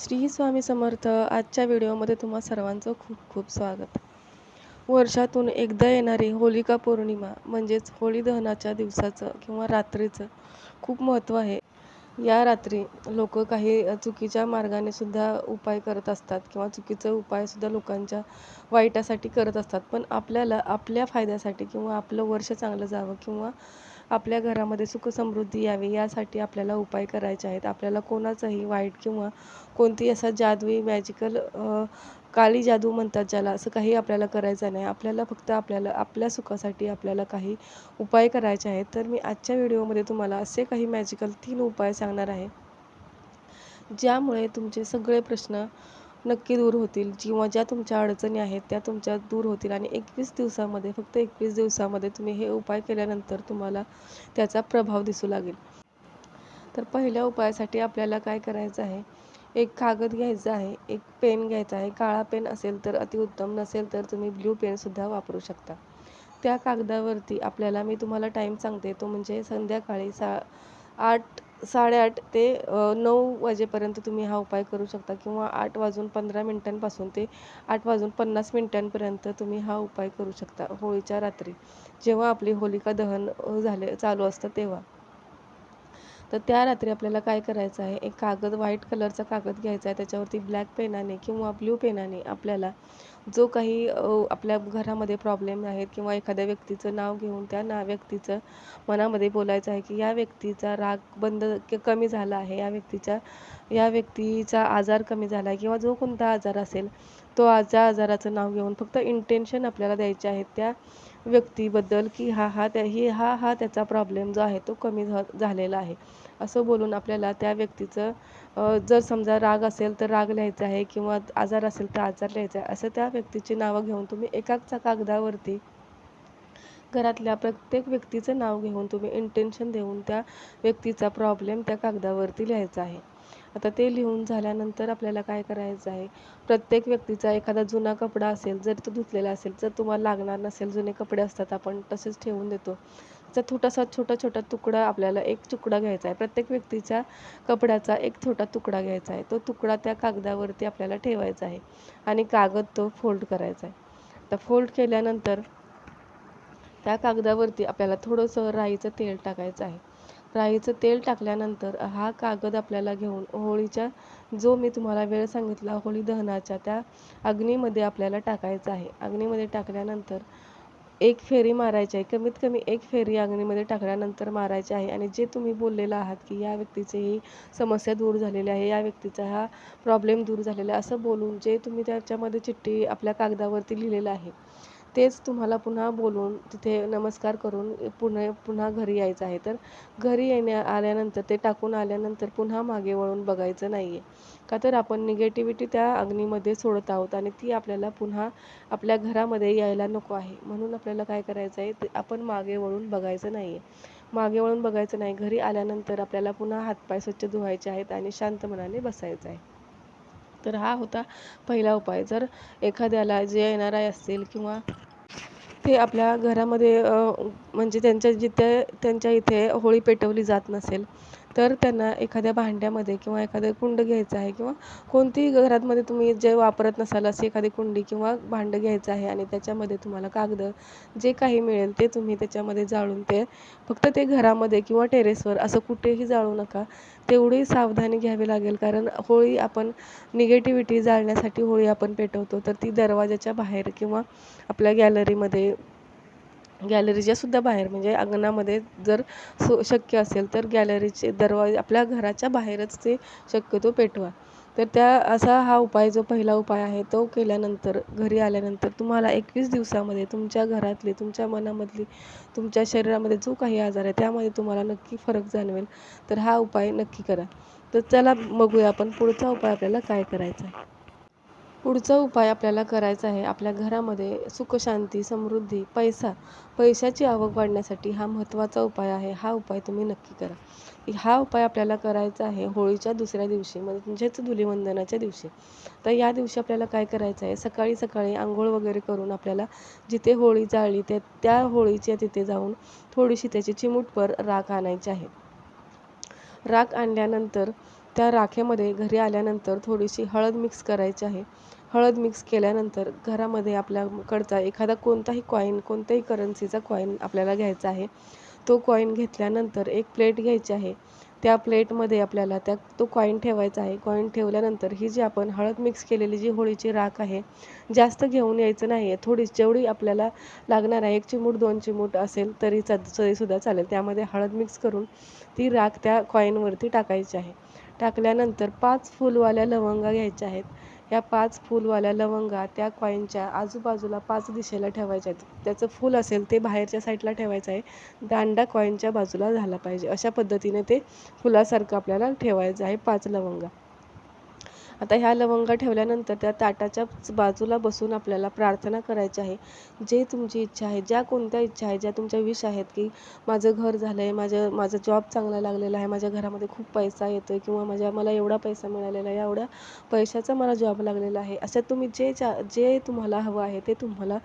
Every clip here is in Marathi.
श्री स्वामी समर्थ. आजच्या व्हिडिओमध्ये तुम्हा सर्वांचं खूप खूप स्वागत. वर्षातून एकदा येणारी होलिका पौर्णिमा म्हणजेच होळी दहनाच्या दिवसाचं किंवा रात्रीचं खूप महत्त्व आहे. या रात्री लोक काही चुकीच्या मार्गाने सुद्धा उपाय करत असतात किंवा चुकीचे उपाय सुद्धा लोकांच्या वाईटासाठी करत असतात. पण आपल्याला आपल्या फायद्यासाठी किंवा आपलं वर्ष चांगलं जावं किंवा आपल्या घरामध्ये सुख समृद्धी यावी यासाठी आपल्याला उपाय करायचे आहेत. आपल्याला कोणाचंही वाईट किंवा कोणती असा जादुई मॅजिकल काळी जादू म्हणतात ज्याला, असं काही आपल्याला करायचं नाही. आपल्याला फक्त आपल्या सुखासाठी आपल्याला काही उपाय करायचे आहेत. तर मी आजच्या व्हिडिओमध्ये तुम्हाला असे काही मॅजिकल 3 उपाय सांगणार आहे, ज्यामुळे तुमचे सगळे प्रश्न नक्की दूर होतील किंवा ज्या तुमच्या अडचणी आहेत त्या तुमच्या दूर होतील आणि 21 दिवसामध्ये, फक्त 21 दिवसामध्ये तुम्ही हे उपाय केल्यानंतर तुम्हाला त्याचा प्रभाव दिसू लागेल. तर पहिल्या उपायासाठी आपल्याला काय करायचं आहे, एक कागद घ्यायचा आहे, एक पेन घ्यायचा आहे. काळा पेन असेल तर अतिउत्तम, नसेल तर तुम्ही ब्ल्यू पेनसुद्धा वापरू शकता. त्या कागदावरती आपल्याला, मी तुम्हाला टाईम सांगते, तो म्हणजे संध्याकाळी 8 8:30 ते 9 वाजेपर्यंत तुम्ही हा उपाय करू शकता किंवा 8:15 ते 8:50 तुम्ही हा उपाय करू शकता होळीच्या रात्री, जेव्हा आपली होलिका दहन चालू असतं तेव्हा. तर त्या रात्री आपल्याला काय करायचं आहे, एक कागद, व्हाईट कलरचा कागद घ्यायचा आहे. त्याच्यावरती ब्लॅक पेनाने किंवा ब्ल्यू पेनाने आपल्याला जो काही आपल्या घरामध्ये प्रॉब्लेम आहेत किंवा एखाद्या व्यक्तीचं नाव घेऊन त्या व्यक्तीचं मनामध्ये बोलायचं आहे की या व्यक्तीचा राग कमी झाला आहे, या व्यक्तीचा आजार कमी झाला आहे किंवा जो कोणता आजार असेल तो आजाराचं नाव घेऊन फक्त इंटेन्शन आपल्याला द्यायचे आहे त्या व्यक्तीबद्दल की हा त्याचा प्रॉब्लेम जो आहे तो कमी झालेला आहे, असं बोलून आपल्याला त्या व्यक्तीचं, जर समजा राग असेल तर राग लिहायचा आहे किंवा आजार असेल तर आजार लिहायचा आहे, असं त्या व्यक्तीची नावं घेऊन तुम्ही एकाच कागदावरती घरातल्या प्रत्येक व्यक्तीचं नाव घेऊन तुम्ही इंटेन्शन देऊन त्या व्यक्तीचा प्रॉब्लेम त्या कागदावरती लिहायचा आहे. आता ते लिहून झाल्यानंतर आपल्याला काय करायचं आहे, प्रत्येक व्यक्तीचा एखादा जुना कपडा असेल, जर तो धुतलेला असेल, जर तुम्हाला लागणार नसेल, जुने कपडे असतात आपण तसेच ठेवून देतो, त्याचा छोटा तुकडा, आपल्याला एक तुकडा घ्यायचा आहे. प्रत्येक व्यक्तीच्या कपड्याचा एक छोटा तुकडा घ्यायचा आहे. तो तुकडा त्या कागदावरती आपल्याला ठेवायचा आहे आणि कागद तो फोल्ड करायचा आहे. तर फोल्ड केल्यानंतर त्या कागदावरती आपल्याला थोडंसं राईचं तेल टाकायचं आहे. राईचं तेल टाकल्यानंतर हा कागद आपल्याला घेऊन होळीच्या, जो मी तुम्हाला वेळ सांगितला होळी दहनाच्या, त्या अग्नीमध्ये आपल्याला टाकायचं आहे. अग्नीमध्ये टाकल्यानंतर एक फेरी मारायची आहे. कमीत कमी एक फेरी अग्नीमध्ये टाकल्यानंतर मारायची आहे आणि जे तुम्ही बोललेला आहात की या व्यक्तीची ही समस्या दूर झालेली आहे, या व्यक्तीचा हा प्रॉब्लेम दूर झालेला आहे, असं बोलून जे तुम्ही त्याच्यामध्ये चिठ्ठी आपल्या कागदावरती लिहिलेलं आहे तेच तुम्हाला पुन्हा बोलून तिथे नमस्कार करून पुन्हा घरी यायचं आहे. तर घरी आल्यानंतर, ते टाकून आल्यानंतर पुन्हा मागे वळून बघायचं नाही आहे. का तर आपण निगेटिव्हिटी त्या अग्नीमध्ये सोडत आहोत आणि ती आपल्याला पुन्हा आपल्या घरामध्ये यायला नको आहे. म्हणून आपल्याला काय करायचं आहे, आपण मागे वळून बघायचं नाही आहे. मागे वळून बघायचं नाही. घरी आल्यानंतर आपल्याला पुन्हा हातपाय स्वच्छ धुवायचे आहेत आणि शांत मनाने बसायचं आहे. तर हा होता पहिला उपाय. जर एखाद्याला जे येणारे असतील किंवा ते आपल्या घरामध्ये म्हणजे त्यांच्या इथे होळी पेटवली जात नसेल, तर त्यांना एखाद्या भांड्यामध्ये किंवा एखादं कुंड घ्यायचं आहे किंवा कोणतीही घरामध्ये तुम्ही जे वापरत नसाल अशी एखादी कुंडी किंवा भांडं घ्यायचं आहे आणि त्याच्यामध्ये तुम्हाला कागद जे काही मिळेल ते तुम्ही त्याच्यामध्ये जाळून, ते फक्त ते घरामध्ये किंवा टेरेसवर असं कुठेही जाळू नका. तेवढी सावधानी घ्यावी लागेल, कारण होळी आपण निगेटिव्हिटी जाळण्यासाठी होळी आपण पेटवतो. तर ती दरवाजाच्या बाहेर किंवा आपल्या गॅलरीच्या सुद्धा बाहेर, म्हणजे अंगणामध्ये जर शक्य असेल तर गॅलरीचे दरवाजे आपल्या घराच्या बाहेरच ते शक्यतो पेटवा. तर असा हा उपाय, जो पहिला उपाय आहे, तो केल्यानंतर घरी आल्यानंतर तुम्हाला 21 दिवसामध्ये तुमच्या घरातली, तुमच्या मनामधली, तुमच्या शरीरामध्ये जो काही आजार आहे त्यामध्ये तुम्हाला नक्की फरक जाणवेल. तर हा उपाय नक्की करा. तर चला बघूया आपण पुढचा उपाय आपल्याला काय करायचा आहे. पुढचा उपाय आपल्याला करायचा आहे, आपल्या घरामध्ये सुख, शांती, समृद्धी, पैशाची आवक वाढण्यासाठी हा महत्त्वाचा उपाय आहे. हा उपाय तुम्ही नक्की करा. हा उपाय आपल्याला करायचा आहे होळीच्या दुसऱ्या दिवशी, म्हणजेच धुलीवंदनाच्या दिवशी. तर या दिवशी आपल्याला काय करायचं आहे, सकाळी सकाळी अंघोळ वगैरे करून आपल्याला जिथे होळी जाळली त्या होळीच्या तिथे जाऊन थोडीशी त्याची चिमूटभर राख आणायची आहे. राख आणल्यानंतर त्या राखेमध्ये घरी आल्यानंतर थोडीशी हळद मिक्स करायची आहे. हळद मिक्स केल्यानंतर घरामध्ये आपल्याकडचा एखादा कोणताही कॉईन, कोणत्याही करन्सीचा कॉईन आपल्याला घ्यायचा आहे. तो कॉईन घेतल्यानंतर एक प्लेट घ्यायची आहे. त्या प्लेटमध्ये आपल्याला तो कॉईन ठेवायचा आहे. कॉईन ठेवल्यानंतर ही जी आपण हळद मिक्स केलेली जी होळीची राख आहे, जास्त घेऊन यायचं नाही आहे. थोडी जेवढी आपल्याला लागणार आहे, 1 चिमूट 2 चिमूट असेल तरीसुद्धा चालेल. त्यामध्ये हळद मिक्स करून ती राख त्या कॉईनवरती टाकायची आहे. टाकल्यानंतर 5 फुलवाल्या लवंगा घ्यायच्या आहेत. या 5 फुलवाल्या लवंगा त्या कॉईनच्या आजूबाजूला 5 दिशेला ठेवायच्या आहेत. त्याचं फूल असेल ते बाहेरच्या साईडला ठेवायचं आहे. दांडा कॉईनच्या बाजूला झाला पाहिजे. अशा पद्धतीने ते फुलासारखं आपल्याला ठेवायचं आहे 5 लवंगा. आता ह्या लवंगा ठेवल्यानंतर त्या ताटाच्या बाजूला बसून आपल्याला प्रार्थना करायची आहे. जे तुमची इच्छा आहे, ज्या कोणत्या इच्छा आहेत, ज्या तुमच्या विश आहेत, की माझं घर झालं आहे, माझा जॉब चांगला लागलेला आहे, माझ्या घरामध्ये खूप पैसा येतो आहे किंवा मला एवढा पैसा मिळालेला आहे, एवढ्या पैशाचा मला जॉब लागलेला आहे. अशा तुम्ही जे तुम्हाला हवं आहे ते तुम्हाला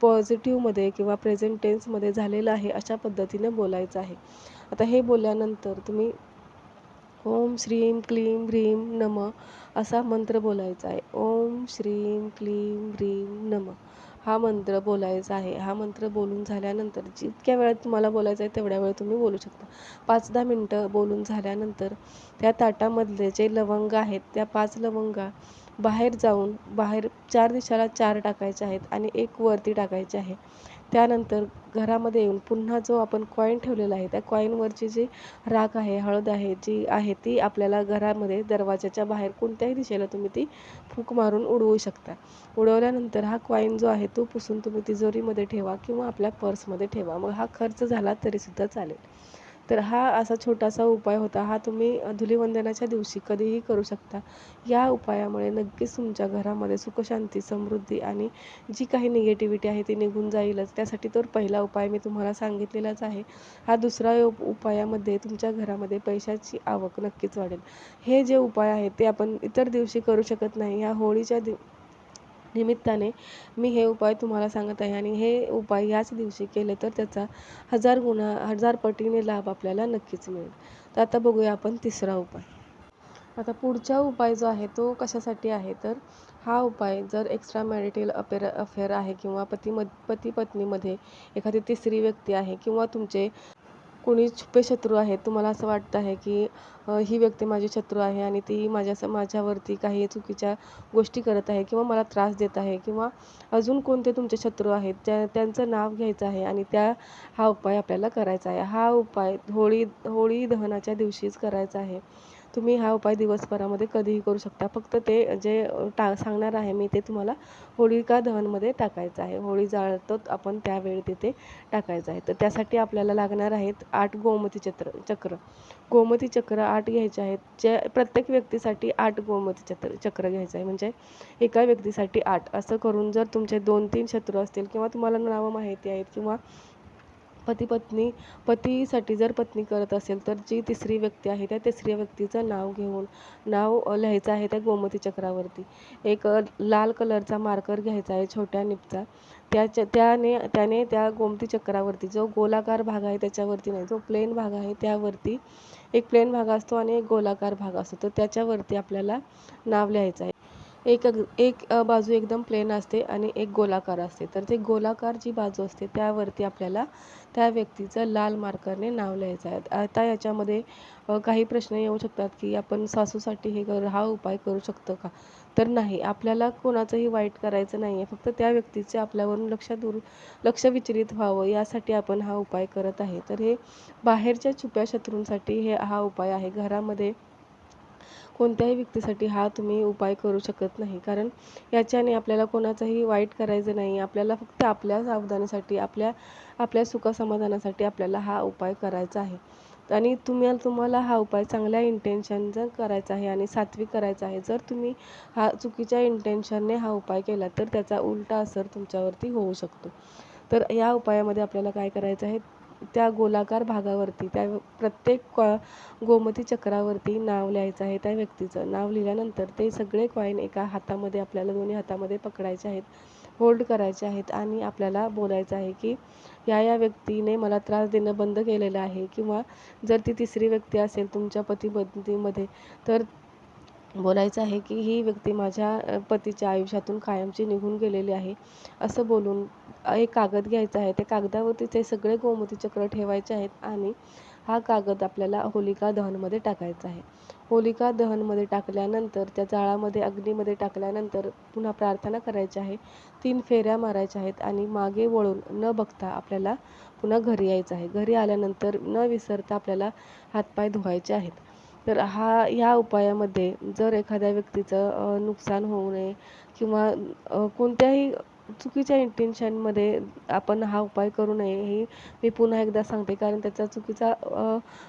पॉझिटिव्हमध्ये किंवा प्रेझेंट टेन्समध्ये झालेलं आहे अशा पद्धतीने बोलायचं आहे. आता हे बोलल्यानंतर तुम्ही ओम श्रीं क्लीं ह्रीं नमः असा मंत्र बोलायचा आहे. ओम श्रीं क्लीं ह्रीं नमः हा मंत्र बोलायचा आहे. हा मंत्र बोलून झाल्यानंतर जितक्या वेळात तुम्हाला बोलायचं आहे तेवढ्या वेळ तुम्ही बोलू शकता. 5-10 मिनटं बोलून झाल्यानंतर त्या ताटामधले जे लवंग आहेत, त्या 5 लवंगा बाहेर 4 दिशेला 4 टाकायचे आहेत आणि 1 वरती टाकायचे आहे. त्यानंतर घरामध्ये येऊन पुन्हा जो आपण कॉईन ठेवलेला आहे, त्या कॉईनवरची जी राख आहे, हळद आहे, जी आहे ती आपल्याला घरामध्ये दरवाजाच्या बाहेर कोणत्याही दिशेला तुम्ही ती फूक मारून उडवू शकता. उडवल्यानंतर हा कॉईन जो आहे तो पुसून तुम्ही तिजोरीमध्ये ठेवा किंवा आपल्या पर्समध्ये ठेवा. मग हा खर्च झाला तरीसुद्धा चालेल. तर हा असा छोटासा उपाय होता. हा तुम्ही धुलीवंदनाच्या दिवशी कधीही करू शकता. या उपायामुळे नक्कीच तुमच्या घरामध्ये सुखशांती, समृद्धी आणि जी काही निगेटिव्हिटी आहे ती निघून जाईलच. त्यासाठी तर पहिला उपाय मी तुम्हाला सांगितलेलाच आहे. हा दुसरा उपायामध्ये तुमच्या घरामध्ये पैशाची आवक नक्कीच वाढेल. हे जे उपाय आहेत ते आपण इतर दिवशी करू शकत नाही. ह्या होळीच्या निमित्ताने मी हे उपाय तुम्हाला सांगत आहे आणि हे उपाय याच दिवशी केले तर त्याचा 1000 पटीने लाभ आपल्याला नक्कीच मिळेल. तर आता बघूया आपण तिसरा उपाय. आता पुढचा उपाय जो आहे तो कशासाठी आहे, तर हा उपाय जर एक्स्ट्रा मॅरिटल अफेअर आहे किंवा पती पत्नीमध्ये एखादी तिसरी व्यक्ती आहे किंवा तुमचे कोणी छुपे शत्रू आहेत, तुम्हाला असं वाटतं आहे की ही व्यक्ती माझी शत्रू आहे आणि ती माझ्यावरती काही चुकीच्या गोष्टी करत आहे किंवा मला त्रास देत आहे किंवा अजून कोणते तुमचे शत्रू आहेत त्यांचं नाव घ्यायचं आहे आणि हा उपाय आपल्याला करायचा आहे. हा उपाय होळी दहनाच्या दिवशीच करायचा आहे. तुम्ही हा उपाय दिवसभरामध्ये कधीही करू शकता. फक्त ते जे सांगणार आहे मी ते तुम्हाला होलिका दहनमध्ये टाकायचं आहे. होळी जाळतो आपण त्यावेळी तिथे टाकायचं आहे. तर त्यासाठी आपल्याला लागणार आहेत 8 गोमती चक्र. गोमती चक्र 8 घ्यायचे आहेत. प्रत्येक व्यक्तीसाठी 8 गोमती चक्र घ्यायचं आहे. म्हणजे एका व्यक्तीसाठी 8 असं करून जर तुमचे 2-3 शत्रू असतील किंवा तुम्हाला नावं माहिती आहेत किंवा पतीसाठी जर पत्नी करत असेल तर जी तिसरी व्यक्ती आहे त्या तिसऱ्या व्यक्तीचं नाव लिहायचं आहे त्या गोमती चक्रावरती. एक लाल कलरचा मार्कर घ्यायचा आहे छोट्या निबचा. त्याने त्या गोमती चक्रावरती जो गोलाकार भाग आहे त्याच्यावरती नाही, जो प्लेन भाग आहे त्यावरती एक प्लेन भाग असतो आणि एक गोलाकार भाग असतो. तर त्याच्यावरती आपल्याला नाव लिहायचं आहे. एक बाजू एकदम प्लेन असते आणि एक गोलाकार असते. तर ते गोलाकार जी बाजू असते त्यावरती आपल्याला त्या व्यक्तीचं लाल मार्करने नाव लिहायचं आहे. आता याच्यामध्ये काही प्रश्न येऊ शकतात की आपण सासूसाठी हा उपाय करू शकतो का? तर नाही, आपल्याला कोणाचंही वाईट करायचं नाही आहे. फक्त त्या व्यक्तीचे आपल्यावरून लक्ष विचलित व्हावं यासाठी आपण हा उपाय करत आहे. तर हे बाहेरच्या छुप्या शत्रूंसाठी हा उपाय आहे. घरामध्ये कोणत्याही व्यक्तीसाठी हा तुम्ही उपाय करू शकत नाही. कारण याच्याने आपल्याला कोणाचंही वाईट करायचं नाही. आपल्याला फक्त आपल्या सावधानीसाठी, आपल्या सुखसमाधानासाठी आपल्याला हा उपाय करायचा आहे. आणि तुम्हाला हा उपाय चांगल्या इंटेन्शनचा करायचा आहे आणि सात्विक करायचा आहे. जर तुम्ही हा चुकीच्या इंटेन्शनने हा उपाय केला तर त्याचा उलटा असर तुमच्यावरती होऊ शकतो. तर या उपायामध्ये आपल्याला काय करायचं आहे, त्या गोलाकार भागावरती त्या प्रत्येक गोमती चक्रावरती नाव लिहायचं आहे. त्या व्यक्तीचं नाव लिहिल्यानंतर ते सगळे कॉईन एका हातामध्ये आपल्याला दोन्ही हातामध्ये पकडायचे आहेत. होल्ड करायचे आहेत आणि आपल्याला बोलायचं आहे की या व्यक्तीने मला त्रास देणं बंद केलेलं आहे, किंवा जर ती तिसरी व्यक्ती असेल तुमच्या पती-पत्नीमध्ये, तर बोलायचं आहे की ही व्यक्ती माझ्या पतीच्या आयुष्यातून कायमची निघून गेलेली आहे. असं बोलून एक कागद घ्यायचा आहे. त्या कागदावरती ते सगळे गोमती चक्र ठेवायचे आहेत आणि हा कागद आपल्याला होलिका दहनमध्ये टाकायचा आहे. होलिका दहनमध्ये टाकल्यानंतर त्या जाळामध्ये, अग्नीमध्ये टाकल्यानंतर पुन्हा प्रार्थना करायची आहे. 3 फेऱ्या मारायच्या आहेत आणि मागे वळून न बघता आपल्याला पुन्हा घरी यायचं आहे. घरी आल्यानंतर न विसरता आपल्याला हातपाय धुवायचे आहेत. तर ह्या उपायामध्ये जर एखाद्या व्यक्तीचं नुकसान होऊ नये, किंवा कोणत्याही चुकीच्या इंटेन्शनमध्ये आपण हा उपाय करू नये, हे मी पुन्हा एकदा सांगते. कारण त्याचा चुकीचा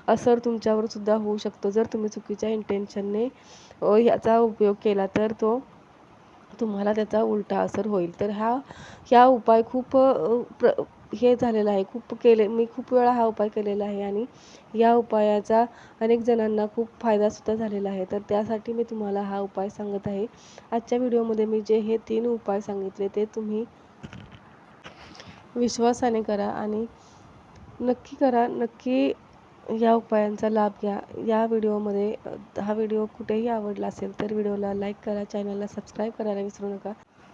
असर तुमच्यावर सुद्धा होऊ शकतो. जर तुम्ही चुकीच्या इंटेन्शनने ह्याचा उपयोग केला, तर तुम्हाला त्याचा उलटा असर होईल. तर ह्या उपाय खूप हे झालेला आहे. मी खूप वेळा हा उपाय केलेला आहे आणि या उपायाचा अनेक जणांना खूप फायदासुद्धा झालेला आहे. तर त्यासाठी मी तुम्हाला हा उपाय सांगत आहे. आजच्या व्हिडिओमध्ये मी जे हे 3 उपाय सांगितले ते तुम्ही विश्वासाने करा आणि नक्की करा. नक्की या उपायांचा लाभ घ्या. हा व्हिडिओ कुठेही आवडला असेल तर व्हिडिओला लाईक करा, चॅनलला सबस्क्राईब करायला विसरू नका.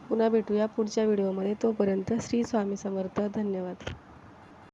पुन्हा भेटूया पुढच्या व्हिडिओमध्ये. तोपर्यंत श्री स्वामी समर्थ. धन्यवाद.